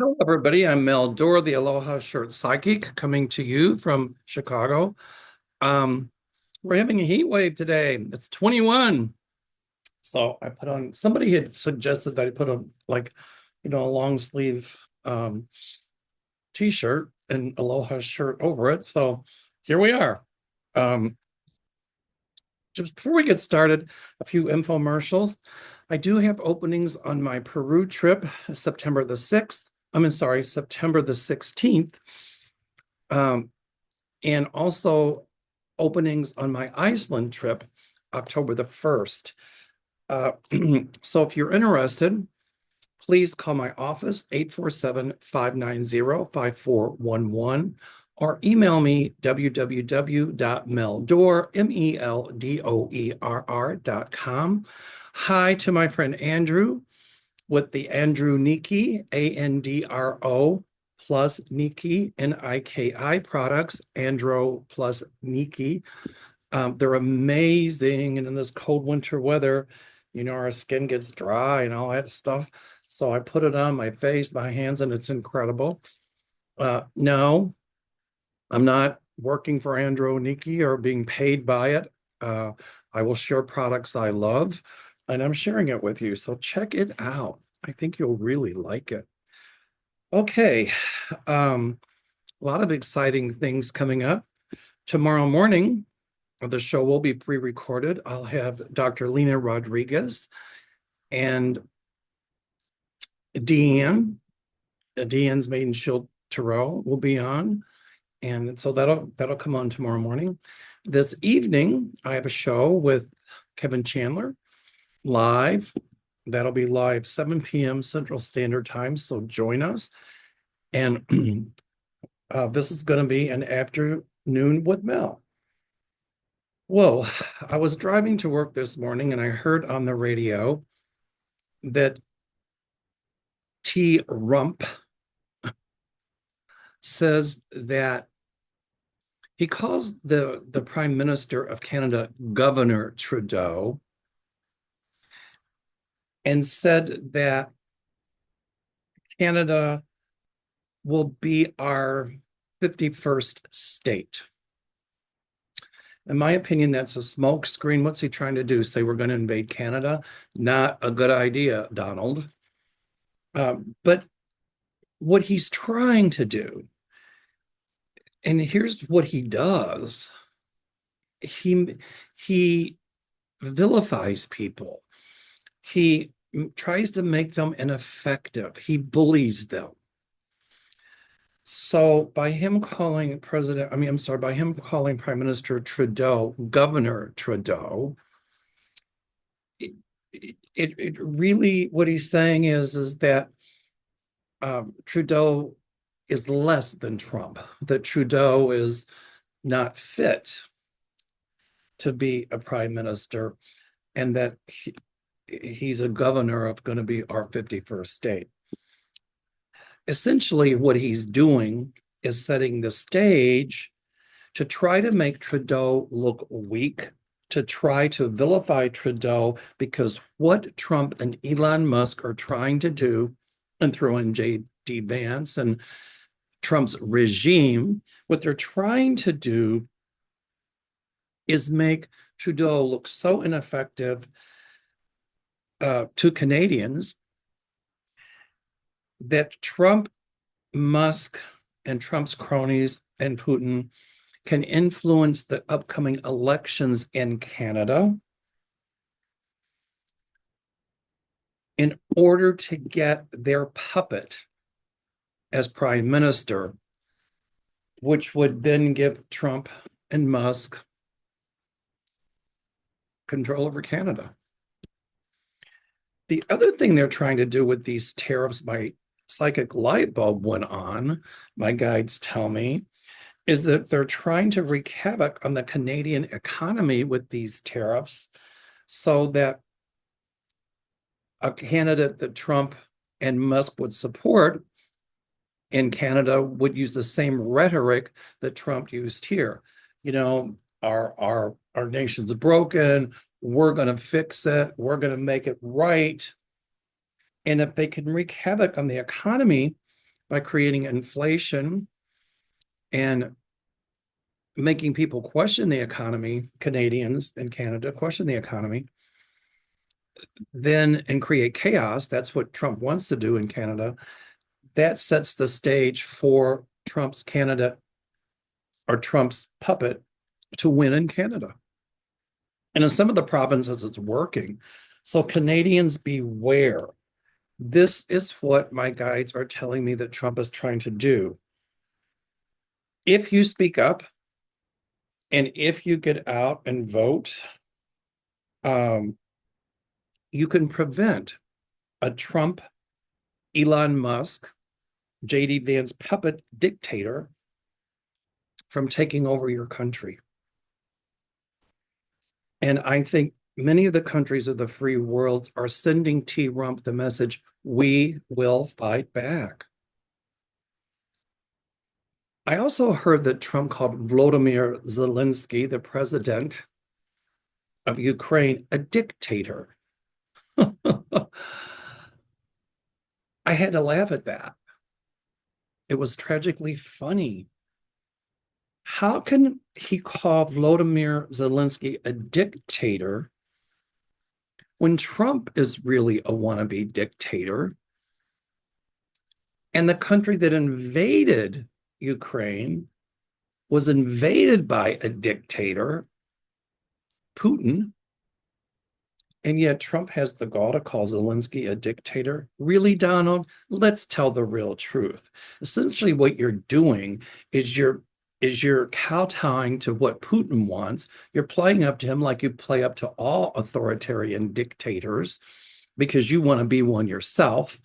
Hello, everybody. I'm Doerr, the Aloha Shirt Psychic, coming to you from Chicago. Um, we're having a heat wave today. It's 21. So I put on, somebody had suggested that I put on a long sleeve t-shirt and Aloha shirt over it. So here we are. Um, just before we get started, a few infomercials. I do have openings on my Peru trip, September the 6th. September the 16th. Um, and also openings on my Iceland trip, October the 1st. So if you're interested, please call my office, 847-590-5411, or email me, www.meldoer.com. Hi to my friend Andrew with the Andrew Niki, Andro plus Niki, Niki products, Andro plus Niki. They're amazing. And in this cold winter weather, our skin gets dry and all that stuff. So I put it on my face, my hands, and it's incredible. No, I'm not working for Andro Niki or being paid by it. Uh, I will share products I love, and I'm sharing it with you. So check it out. I think you'll really like it. Okay. Um, a lot of exciting things coming up. Tomorrow morning, the show will be pre-recorded. I'll have Dr. Lena Rodriguez and Deanne. Deanne's maiden shield Terrell will be on. And so that'll come on tomorrow morning. This evening, I have a show with Kevin Chandler live. That'll be live 7 p.m. Central Standard Time. So join us. And this is going to be an afternoon with Mel. Whoa, I was driving to work this morning and I heard on the radio that T. Rump says that he calls the Prime Minister of Canada Governor Trudeau and said that Canada will be our 51st state. In my opinion, that's a smokescreen. What's he trying to do? Say we're going to invade Canada? Not a good idea, Donald. But what he's trying to do, and here's what he does, he vilifies people. He tries to make them ineffective. He bullies them. So by him calling by him calling Prime Minister Trudeau Governor Trudeau, it really, what he's saying is that Trudeau is less than Trump, that Trudeau is not fit to be a prime minister, and that he's a governor of going to be our 51st state. Essentially, what he's doing is setting the stage to try to make Trudeau look weak, to try to vilify Trudeau, because what Trump and Elon Musk are trying to do, and throw in J.D. Vance and Trump's regime, what they're trying to do is make Trudeau look so ineffective to Canadians that Trump, Musk, and Trump's cronies and Putin can influence the upcoming elections in Canada in order to get their puppet as prime minister, which would then give Trump and Musk control over Canada. The other thing they're trying to do with these tariffs, my psychic light bulb went on, my guides tell me, is that they're trying to wreak havoc on the Canadian economy with these tariffs so that a candidate that Trump and Musk would support in Canada would use the same rhetoric that Trump used here. Our nation's broken. We're going to fix it. We're going to make it right. And if they can wreak havoc on the economy, by creating inflation and making people question the economy, Canadians and Canada question the economy, then and create chaos. That's what Trump wants to do in Canada. That sets the stage for Trump's candidate or Trump's puppet to win in Canada. And in some of the provinces, it's working. So Canadians beware. This is what my guides are telling me that Trump is trying to do. If you speak up and if you get out and vote, you can prevent a Trump, Elon Musk, J.D. Vance puppet dictator from taking over your country. And I think many of the countries of the free world are sending T-Rump the message, we will fight back. I also heard that Trump called Volodymyr Zelensky, the president of Ukraine, a dictator. I had to laugh at that. It was tragically funny. How can he call Volodymyr Zelensky a dictator when Trump is really a wannabe dictator? And the country that invaded Ukraine was invaded by a dictator, Putin. And yet Trump has the gall to call Zelensky a dictator. Really, Donald? Let's tell the real truth. Essentially, what you're doing is you're kowtowing to what Putin wants. You're playing up to him like you play up to all authoritarian dictators because you want to be one yourself.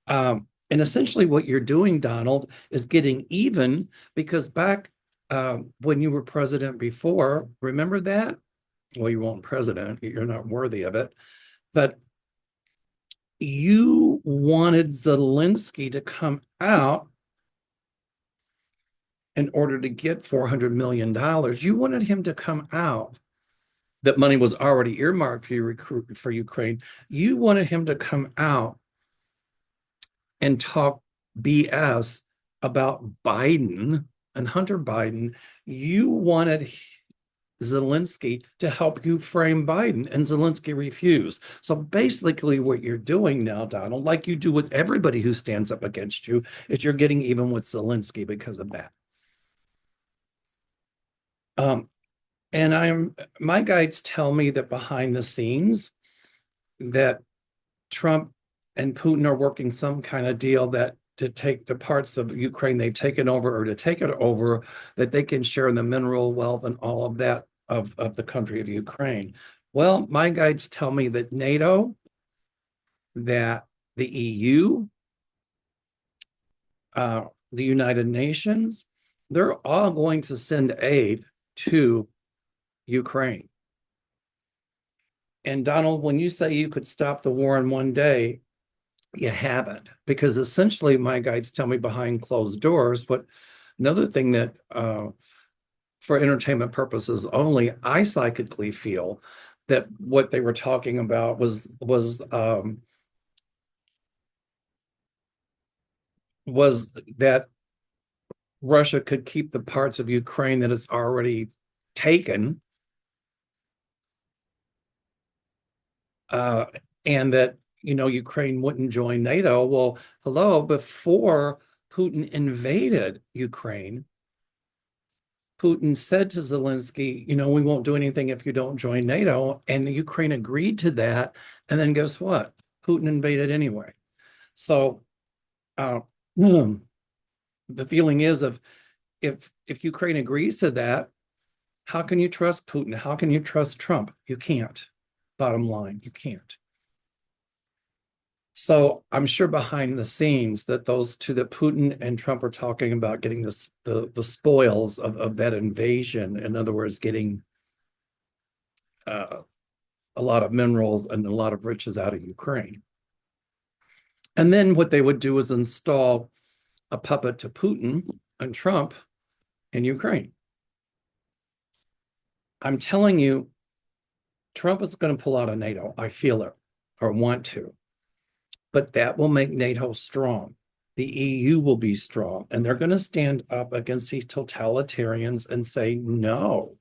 And essentially what you're doing, Donald, is getting even because back when you were president before, remember that? Well, you weren't president. You're not worthy of it. But you wanted Zelensky to come out in order to get $400 million. You wanted him to come out. That money was already earmarked for Ukraine. You wanted him to come out and talk BS about Biden and Hunter Biden. You wanted Zelensky to help you frame Biden, and Zelensky refused. So basically, what you're doing now, Donald, like you do with everybody who stands up against you, is you're getting even with Zelensky because of that. And my guides tell me that behind the scenes, that Trump and Putin are working some kind of deal that to take the parts of Ukraine they've taken over or to take it over, that they can share in the mineral wealth and all of that of the country of Ukraine. Well, my guides tell me that NATO, that the EU, the United Nations, they're all going to send aid to Ukraine. And Donald, when you say you could stop the war in one day, you haven't, because essentially my guides tell me behind closed doors. But another thing that for entertainment purposes only, I psychically feel that what they were talking about was that Russia could keep the parts of Ukraine that it's already taken, and that Ukraine wouldn't join NATO. Well, hello, before Putin invaded Ukraine, Putin said to Zelensky, we won't do anything if you don't join NATO. And Ukraine agreed to that. And then guess what? Putin invaded anyway. So the feeling is if Ukraine agrees to that, how can you trust Putin? How can you trust Trump? You can't. Bottom line, you can't. So I'm sure behind the scenes that those two, that Putin and Trump are talking about getting the spoils of that invasion. In other words, getting a lot of minerals and a lot of riches out of Ukraine. And then what they would do is install a puppet to Putin and Trump in Ukraine. I'm telling you, Trump is going to pull out of NATO. I feel it, or want to. But that will make NATO strong. the EU will be strong, and they're going to stand up against these totalitarians and say no.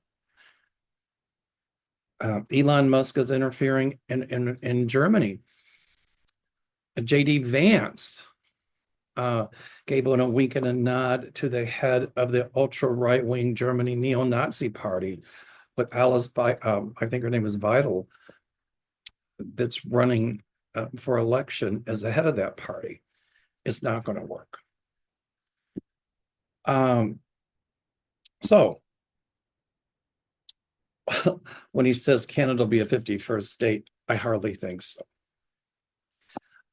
Elon Musk is interfering in Germany. J.D. Vance gave a wink and a nod to the head of the ultra right wing Germany neo-Nazi party with Alice, I think her name is Vital, that's running for election as the head of that party. It's not going to work. So when he says Canada will be a 51st state, I hardly think so.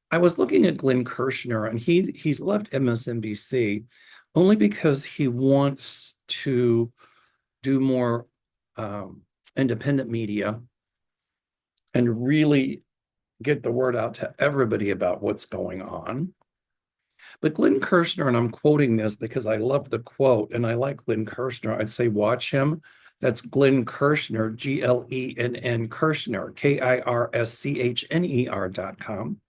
I was looking at Glenn Kirshner, and he's left MSNBC only because he wants to do more independent media and really get the word out to everybody about what's going on. But Glenn Kirshner, and I'm quoting this because I love the quote and I like Glenn Kirshner, I'd say watch him. That's Glenn Kirshner, Glenn Kirshner, KIRSCHNER.com.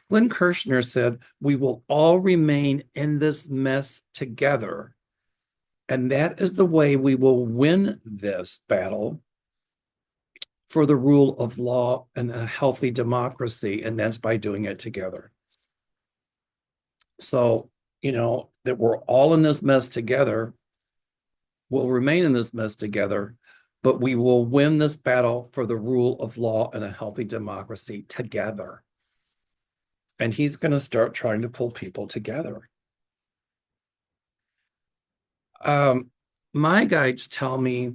Glenn Kirshner said, "We will all remain in this mess together. And that is the way we will win this battle for the rule of law and a healthy democracy. And that's by doing it together." So, that we're all in this mess together, we'll remain in this mess together, but we will win this battle for the rule of law and a healthy democracy together. And he's going to start trying to pull people together. My guides tell me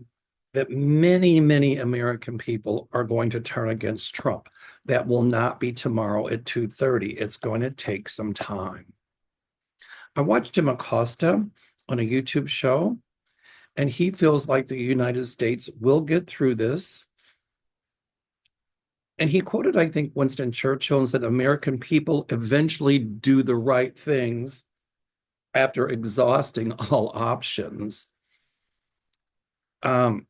that many, many American people are going to turn against Trump. That will not be tomorrow at 2:30. It's going to take some time. I watched Jim Acosta on a YouTube show, and he feels like the United States will get through this. And he quoted, I think, Winston Churchill and said, American people eventually do the right things after exhausting all options. I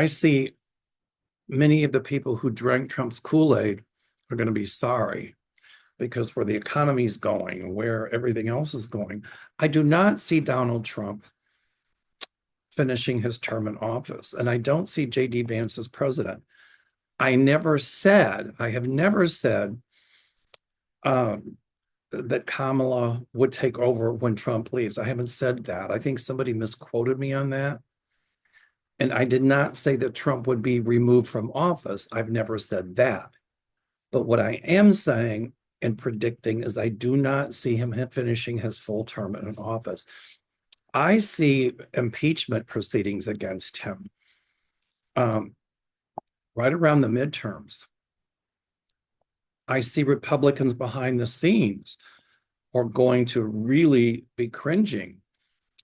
see many of the people who drank Trump's Kool-Aid are going to be sorry, because where the economy is going, where everything else is going, I do not see Donald Trump finishing his term in office. And I don't see J.D. Vance as president. I have never said that Kamala would take over when Trump leaves. I haven't said that. I think somebody misquoted me on that. And I did not say that Trump would be removed from office. I've never said that. But what I am saying and predicting is I do not see him finishing his full term in office. I see impeachment proceedings against him right around the midterms. I see Republicans behind the scenes are going to really be cringing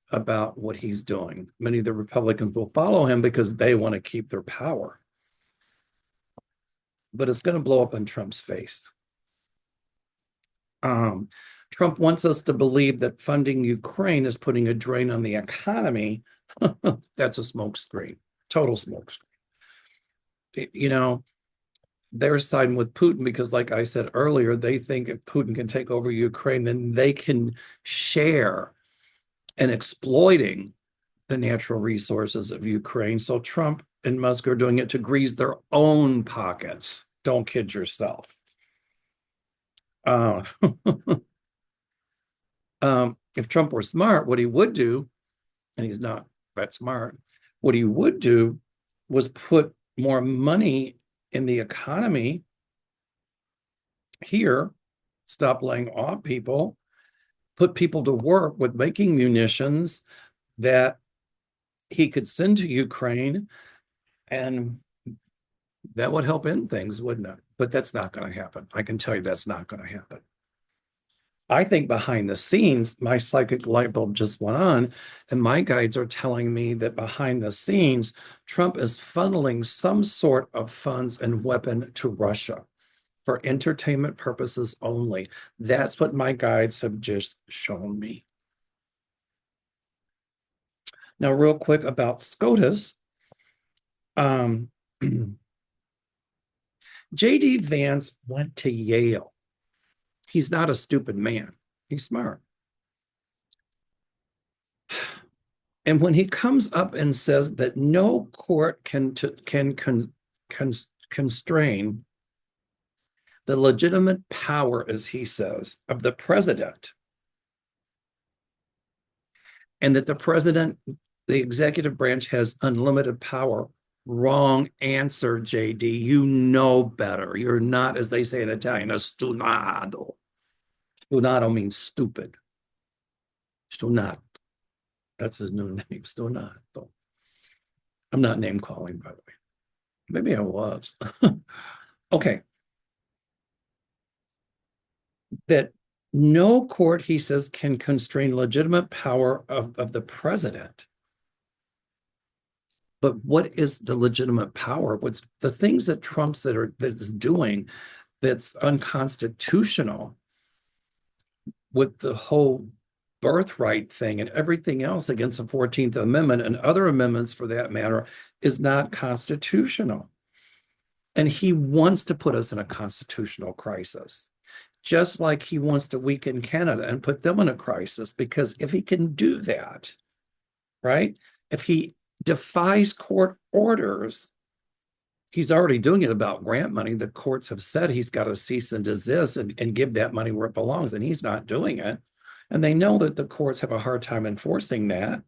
about what he's doing. Many of the Republicans will follow him because they want to keep their power. But it's going to blow up in Trump's face. Trump wants us to believe that funding Ukraine is putting a drain on the economy. That's a smokescreen, total smokescreen. They're siding with Putin because, like I said earlier, they think if Putin can take over Ukraine, then they can share in exploiting the natural resources of Ukraine. So Trump and Musk are doing it to grease their own pockets. Don't kid yourself. If Trump were smart, what he would do, and he's not that smart, what he would do was put more money in the economy here, stop laying off people, put people to work with making munitions that he could send to Ukraine, and that would help end things, wouldn't it? But that's not going to happen. I can tell you that's not going to happen. I think behind the scenes, my psychic light bulb just went on, and my guides are telling me that behind the scenes, Trump is funneling some sort of funds and weapon to Russia for entertainment purposes only. That's what my guides have just shown me. Now, real quick about SCOTUS. J.D. Vance went to Yale. He's not a stupid man. He's smart. And when he comes up and says that no court can constrain the legitimate power, as he says, of the president, and that the president, the executive branch, has unlimited power. Wrong answer, JD. You know better. You're not, as they say in Italian, a stunado. Stunado means stupid. Stunato. That's his new name, Stunato. I'm not name calling, by the way. Maybe I was. Okay. That no court, he says, can constrain legitimate power of the president. But what is the legitimate power? What's the things that that's doing that's unconstitutional with the whole birthright thing and everything else against the 14th Amendment and other amendments for that matter is not constitutional. And he wants to put us in a constitutional crisis, just like he wants to weaken Canada and put them in a crisis, because if he can do that, right? If he defies court orders, he's already doing it about grant money. The courts have said he's got to cease and desist and give that money where it belongs, and he's not doing it. And they know that the courts have a hard time enforcing that.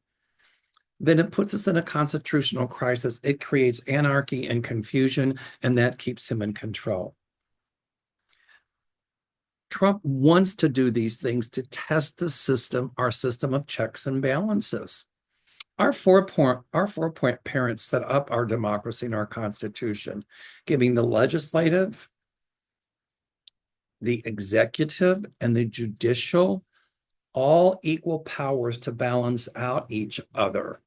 Then it puts us in a constitutional crisis. It creates anarchy and confusion, and that keeps him in control. Trump wants to do these things to test the system, our system of checks and balances. Our four-point parents set up our democracy and our Constitution, giving the legislative, the executive, and the judicial all equal powers to balance out each other.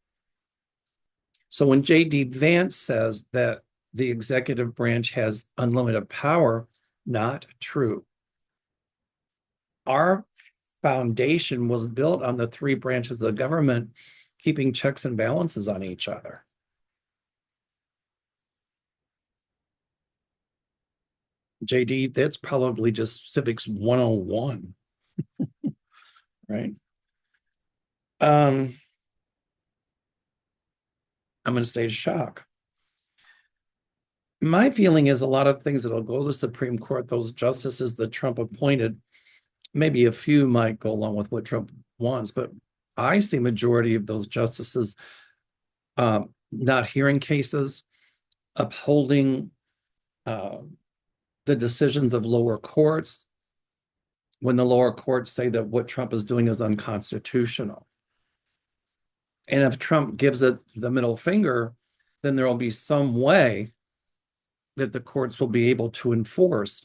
So when J.D. Vance says that the executive branch has unlimited power, not true. Our foundation was built on the three branches of the government keeping checks and balances on each other. JD, that's probably just civics 101, right? I'm going to stage shock. My feeling is a lot of things that'll go to the Supreme Court, those justices that Trump appointed, maybe a few might go along with what Trump wants, but I see majority of those justices not hearing cases, upholding the decisions of lower courts when the lower courts say that what Trump is doing is unconstitutional. And if Trump gives it the middle finger, then there will be some way that the courts will be able to enforce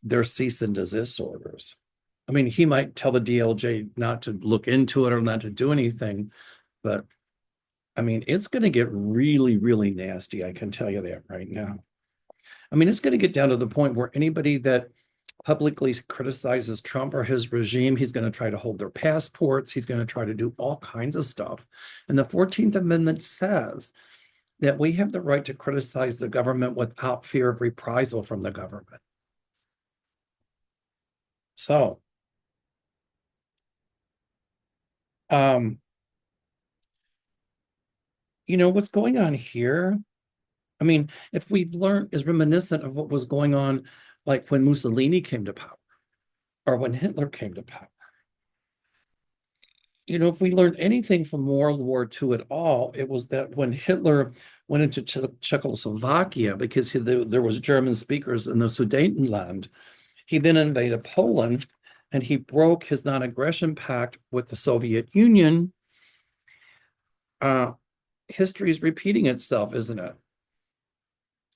their cease and desist orders. I mean, he might tell the DLJ not to look into it or not to do anything, but I mean, it's going to get really, really nasty. I can tell you that right now. I mean, it's going to get down to the point where anybody that publicly criticizes Trump or his regime, he's going to try to hold their passports. He's going to try to do all kinds of stuff. And the 14th Amendment says that we have the right to criticize the government without fear of reprisal from the government. So, you know, what's going on here? I mean, if we've learned is reminiscent of what was going on, like when Mussolini came to power or when Hitler came to power. You know, if we learned anything from World War II at all, it was that when Hitler went into Czechoslovakia, because there was German speakers in the Sudetenland, he then invaded Poland and he broke his non-aggression pact with the Soviet Union. History is repeating itself, isn't it?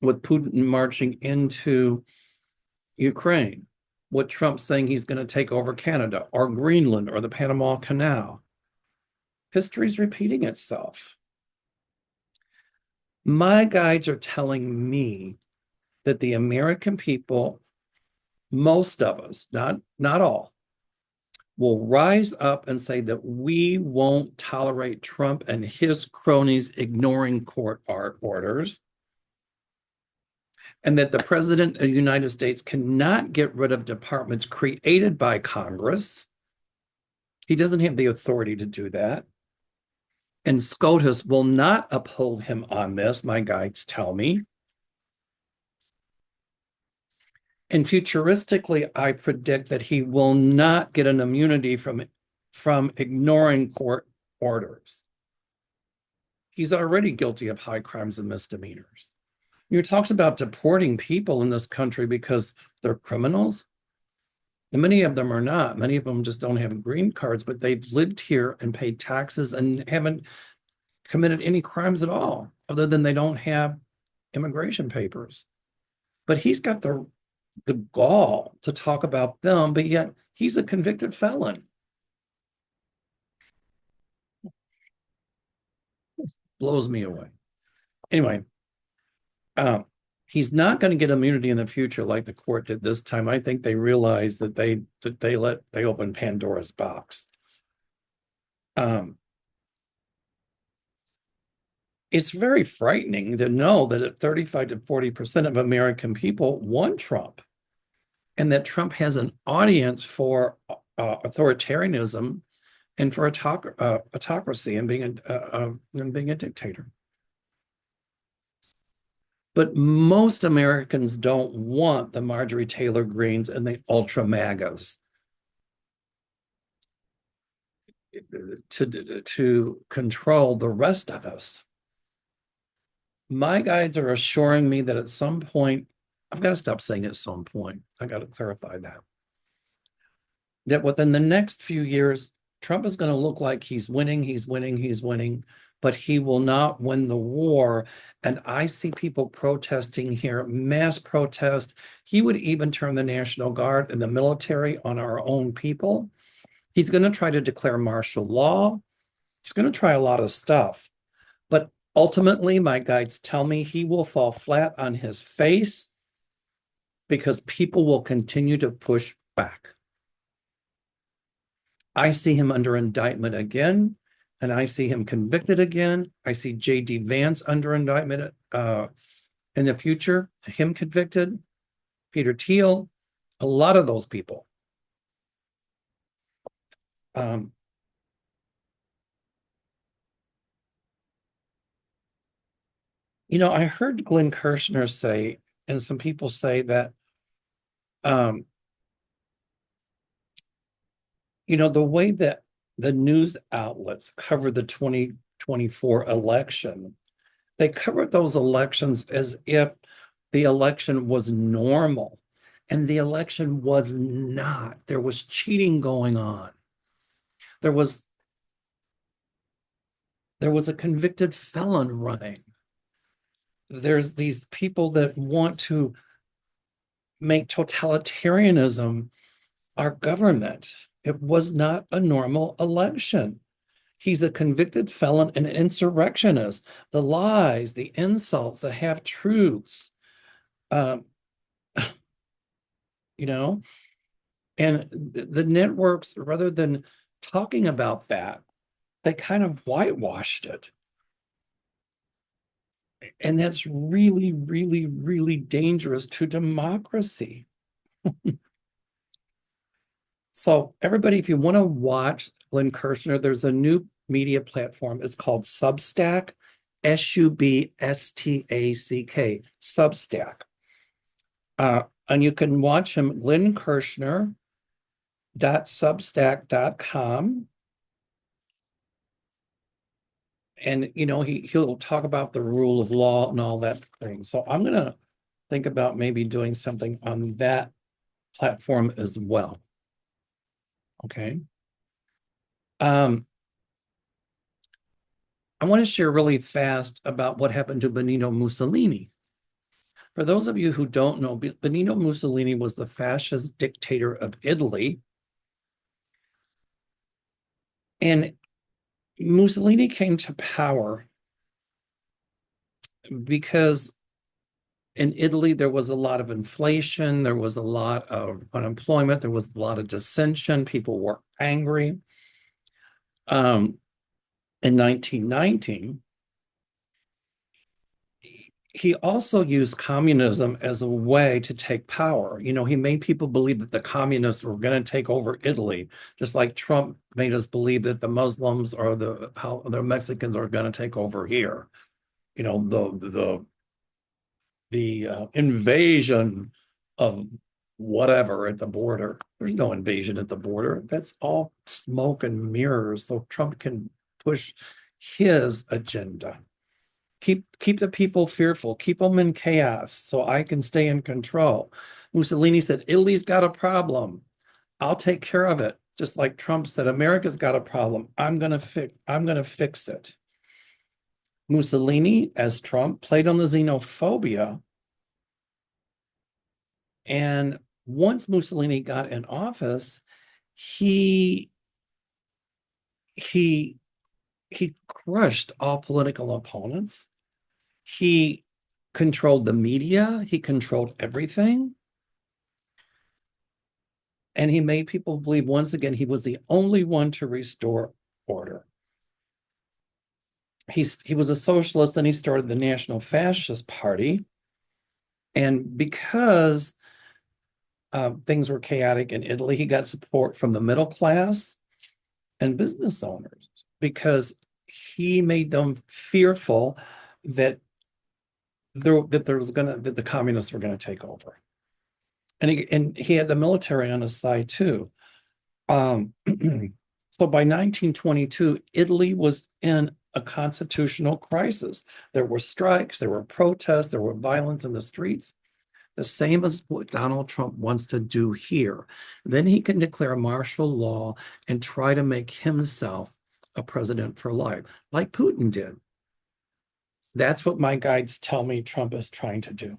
With Putin marching into Ukraine, with Trump saying he's going to take over Canada or Greenland or the Panama Canal. History is repeating itself. My guides are telling me that the American people, most of us, not all, will rise up and say that we won't tolerate Trump and his cronies ignoring court orders. and that the President of the United States cannot get rid of departments created by Congress. He doesn't have the authority to do that. And SCOTUS will not uphold him on this, my guides tell me. And futuristically, I predict that he will not get an immunity from ignoring court orders. He's already guilty of high crimes and misdemeanors. He talks about deporting people in this country because they're criminals. And many of them are not. Many of them just don't have green cards, but they've lived here and paid taxes and haven't committed any crimes at all, other than they don't have immigration papers. But he's got the gall to talk about them, but yet he's a convicted felon. Blows me away. Anyway, he's not going to get immunity in the future like the court did this time. I think they realized that they opened Pandora's box. It's very frightening to know that 35 to 40% of American people want Trump, and that Trump has an audience for authoritarianism and for autocracy and being a dictator. But most Americans don't want the Marjorie Taylor Greens and the ultra MAGAs to control the rest of us. My guides are assuring me that at some point, I've got to stop saying at some point, I got to clarify that within the next few years, Trump is going to look like he's winning, but he will not win the war. And I see people protesting here, mass protest. He would even turn the National Guard and the military on our own people. He's going to try to declare martial law. He's going to try a lot of stuff. But ultimately, my guides tell me he will fall flat on his face because people will continue to push back. I see him under indictment again, and I see him convicted again. I see J.D. Vance under indictment in the future, him convicted, Peter Thiel, a lot of those people. I heard Glenn Kirshner say, and some people say that, the way that the news outlets cover the 2024 election, they covered those elections as if the election was normal, and the election was not. There was cheating going on. There was a convicted felon running. There's these people that want to make totalitarianism our government. It was not a normal election. He's a convicted felon and an insurrectionist. The lies, the insults, the half-truths, and the networks, rather than talking about that, they kind of whitewashed it. And that's really, really, really dangerous to democracy. So everybody, if you want to watch Glenn Kirshner, there's a new media platform. It's called Substack, Substack, Substack. And you can watch him, glennkirshner.substack.com. And, he'll talk about the rule of law and all that thing. So I'm going to think about maybe doing something on that platform as well. Okay. I want to share really fast about what happened to Benito Mussolini. For those of you who don't know, Benito Mussolini was the fascist dictator of Italy. And Mussolini came to power because in Italy, there was a lot of inflation, there was a lot of unemployment, there was a lot of dissension, people were angry. In 1919, he also used communism as a way to take power. He made people believe that the communists were going to take over Italy, just like Trump made us believe that the Muslims or the Mexicans are going to take over here. The invasion of whatever at the border. There's no invasion at the border. That's all smoke and mirrors, so Trump can push his agenda. Keep the people fearful, keep them in chaos so I can stay in control. Mussolini said, Italy's got a problem. I'll take care of it. Just like Trump said, America's got a problem. I'm gonna fix it. Mussolini, as Trump, played on the xenophobia. And once Mussolini got in office, he he he crushed all political opponents. He controlled the media, he controlled everything. And he made people believe once again he was the only one to restore order. He was a socialist, and he started the National Fascist Party. And because things were chaotic in Italy, he got support from the middle class and business owners because he made them fearful that that the communists were going to take over. And he had the military on his side too. So by 1922, Italy was in a constitutional crisis. There were strikes, there were protests, there were violence in the streets, the same as what Donald Trump wants to do here. Then he can declare martial law and try to make himself a president for life, like Putin did. That's what my guides tell me Trump is trying to do.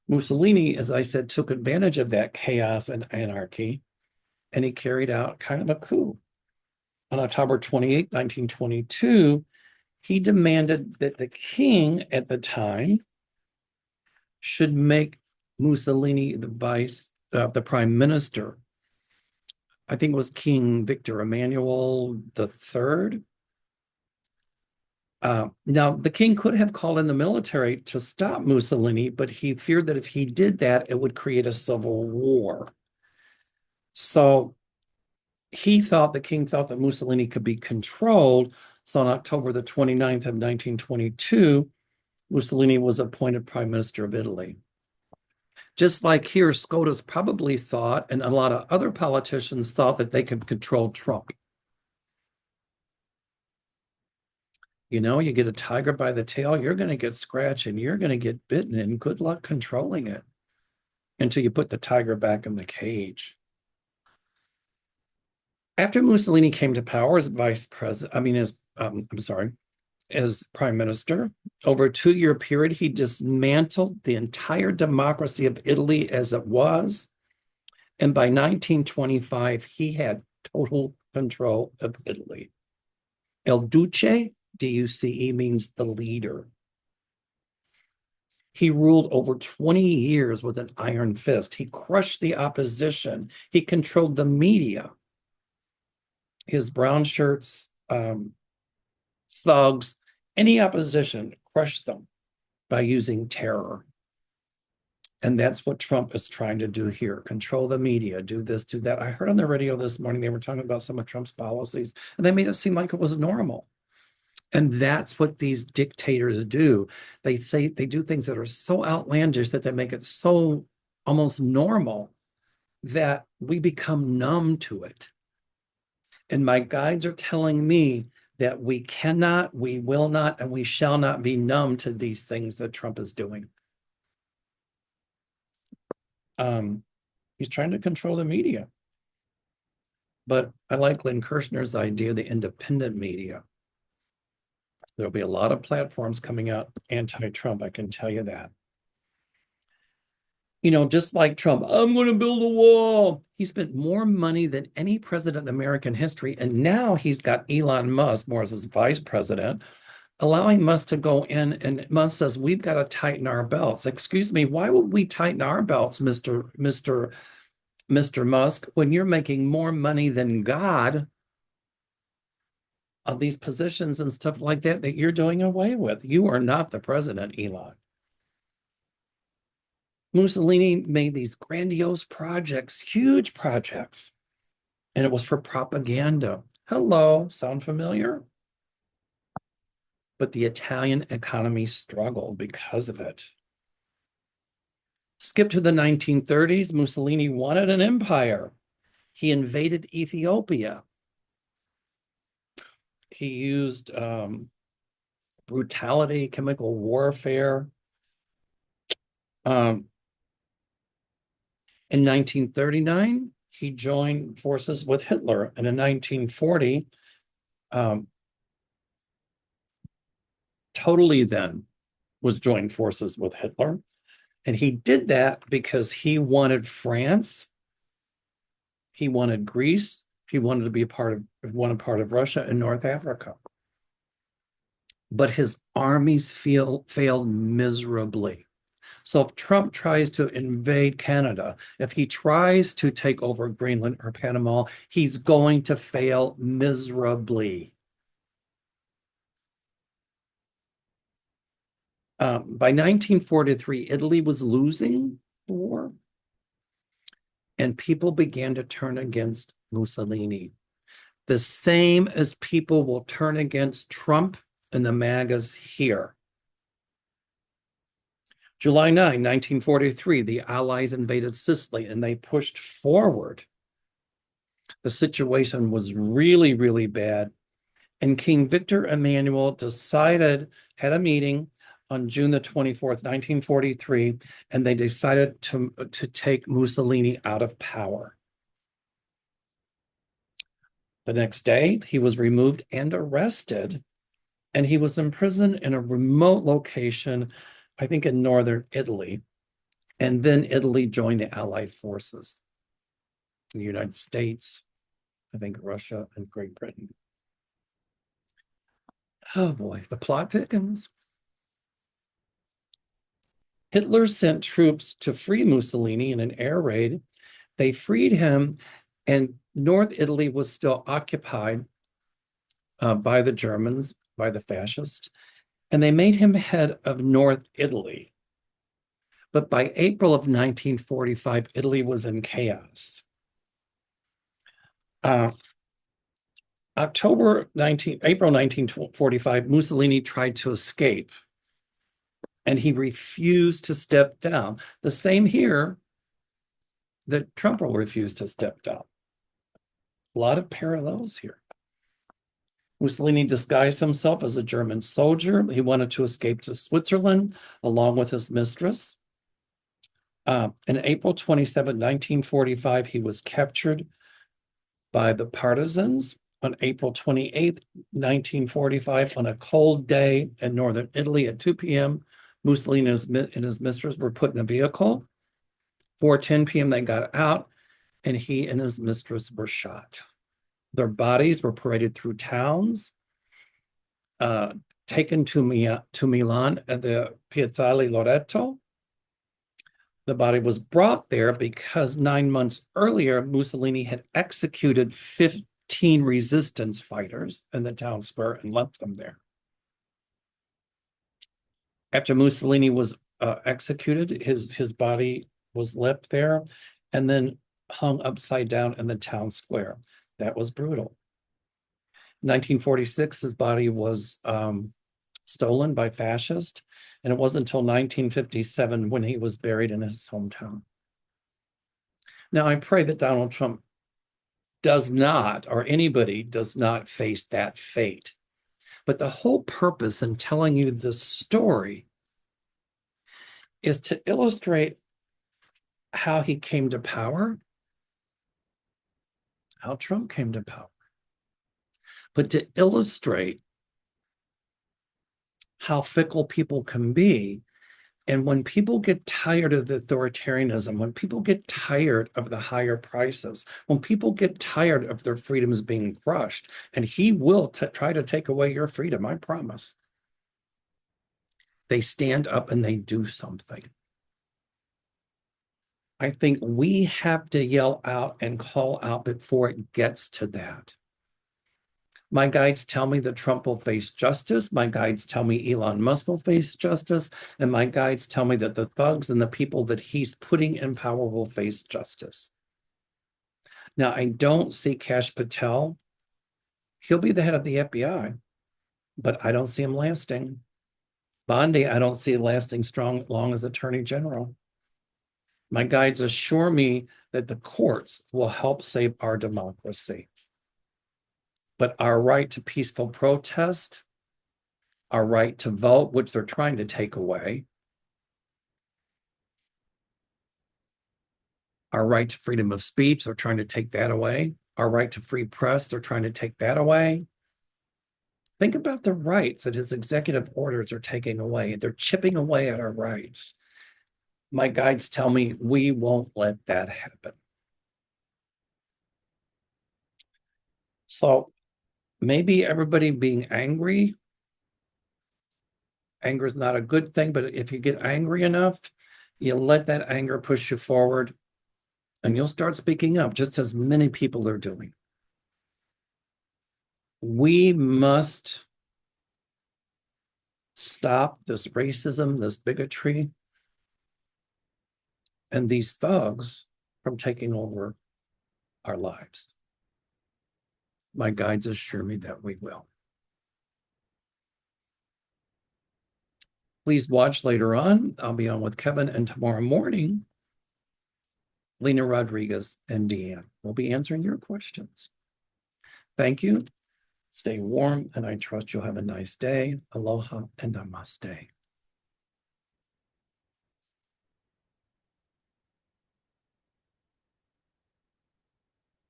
Mussolini, as I said, took advantage of that chaos and anarchy, and he carried out kind of a coup. On October 28, 1922, he demanded that the king at the time should make Mussolini the prime minister. I think it was King Victor Emmanuel III. Now, the king could have called in the military to stop Mussolini, but he feared that if he did that, it would create a civil war. So the king thought that Mussolini could be controlled. So on October the 29th of 1922, Mussolini was appointed prime minister of Italy. Just like here, SCOTUS probably thought, and a lot of other politicians thought, that they could control Trump. You get a tiger by the tail, you're going to get scratched and you're going to get bitten, and good luck controlling it until you put the tiger back in the cage. After Mussolini came to power as vice president, as prime minister, over a 2-year period, he dismantled the entire democracy of Italy as it was. And by 1925, he had total control of Italy. El Duce, D-U-C-E, means the leader. He ruled over 20 years with an iron fist. He crushed the opposition. He controlled the media. His brown shirts, thugs, any opposition, crushed them by using terror. And that's what Trump is trying to do here. Control the media, do this, do that. I heard on the radio this morning, they were talking about some of Trump's policies, and they made it seem like it was normal. And that's what these dictators do. They do things that are so outlandish that they make it so almost normal that we become numb to it. And my guides are telling me that we cannot, we will not, and we shall not be numb to these things that Trump is doing. He's trying to control the media. But I like Lynn Kirshner's idea of the independent media. There'll be a lot of platforms coming out anti-Trump, I can tell you that. Just like Trump, I'm going to build a wall. He spent more money than any president in American history. And now he's got Elon Musk more as his vice president, allowing Musk to go in, and Musk says, we've got to tighten our belts. Excuse me, why would we tighten our belts, Mr. Musk, when you're making more money than God? on these positions and stuff like that that you're doing away with. You are not the president, Elon. Mussolini made these grandiose projects, huge projects, and it was for propaganda. Hello, sound familiar? But the Italian economy struggled because of it. Skip to the 1930s, Mussolini wanted an empire. He invaded Ethiopia. He used brutality, chemical warfare. In 1939, he joined forces with Hitler. And in 1940, totally then was joined forces with Hitler. And he did that because he wanted France, he wanted Greece, he wanted to be part of Russia and North Africa. But his armies failed miserably. So if Trump tries to invade Canada, if he tries to take over Greenland or Panama, he's going to fail miserably. By 1943, Italy was losing the war, and people began to turn against Mussolini. The same as people will turn against Trump and the MAGAs here. July 9, 1943, the Allies invaded Sicily and they pushed forward. The situation was really, really bad. And King Victor Emmanuel had a meeting on June the 24th, 1943, and they decided to take Mussolini out of power. The next day, he was removed and arrested, and he was imprisoned in a remote location, I think in northern Italy. And then Italy joined the Allied forces, the United States, I think Russia, and Great Britain. Oh boy, the plot thickens. Hitler sent troops to free Mussolini in an air raid. They freed him, and North Italy was still occupied by the Germans, by the fascists, and they made him head of North Italy. But by April of 1945, Italy was in chaos. April 1945, Mussolini tried to escape, and he refused to step down. The same here that Trump will refuse to step down. A lot of parallels here. Mussolini disguised himself as a German soldier. He wanted to escape to Switzerland along with his mistress. In April 27, 1945, he was captured by the partisans. On April 28, 1945, on a cold day in northern Italy at 2 p.m., Mussolini and his mistress were put in a vehicle. 4:10 p.m., they got out, and he and his mistress were shot. Their bodies were paraded through towns, taken to Milan at the Piazzale Loreto. The body was brought there because 9 months earlier, Mussolini had executed 15 resistance fighters in the town square and left them there. After Mussolini was executed, his body was left there and then hung upside down in the town square. That was brutal. In 1946, his body was stolen by fascists, and it wasn't until 1957 when he was buried in his hometown. Now, I pray that Donald Trump does not, or anybody does not face that fate. But the whole purpose in telling you this story is to illustrate how he came to power, how Trump came to power, but to illustrate how fickle people can be. And when people get tired of the authoritarianism, when people get tired of the higher prices, when people get tired of their freedoms being crushed, and he will try to take away your freedom, I promise, they stand up and they do something. I think we have to yell out and call out before it gets to that. My guides tell me that Trump will face justice. My guides tell me Elon Musk will face justice. And my guides tell me that the thugs and the people that he's putting in power will face justice. Now, I don't see Kash Patel. He'll be the head of the FBI, but I don't see him lasting. Bondi, I don't see lasting strong long as Attorney General. My guides assure me that the courts will help save our democracy. But our right to peaceful protest, our right to vote, which they're trying to take away, our right to freedom of speech, they're trying to take that away. Our right to free press, they're trying to take that away. Think about the rights that his executive orders are taking away. They're chipping away at our rights. My guides tell me we won't let that happen. So maybe everybody being angry, anger is not a good thing, but if you get angry enough, you let that anger push you forward and you'll start speaking up, just as many people are doing. We must stop this racism, this bigotry, and these thugs from taking over our lives. My guides assure me that we will. Please watch later on. I'll be on with Kevin, and tomorrow morning, Lena Rodriguez and Deanne will be answering your questions. Thank you. Stay warm, and I trust you'll have a nice day. Aloha and namaste.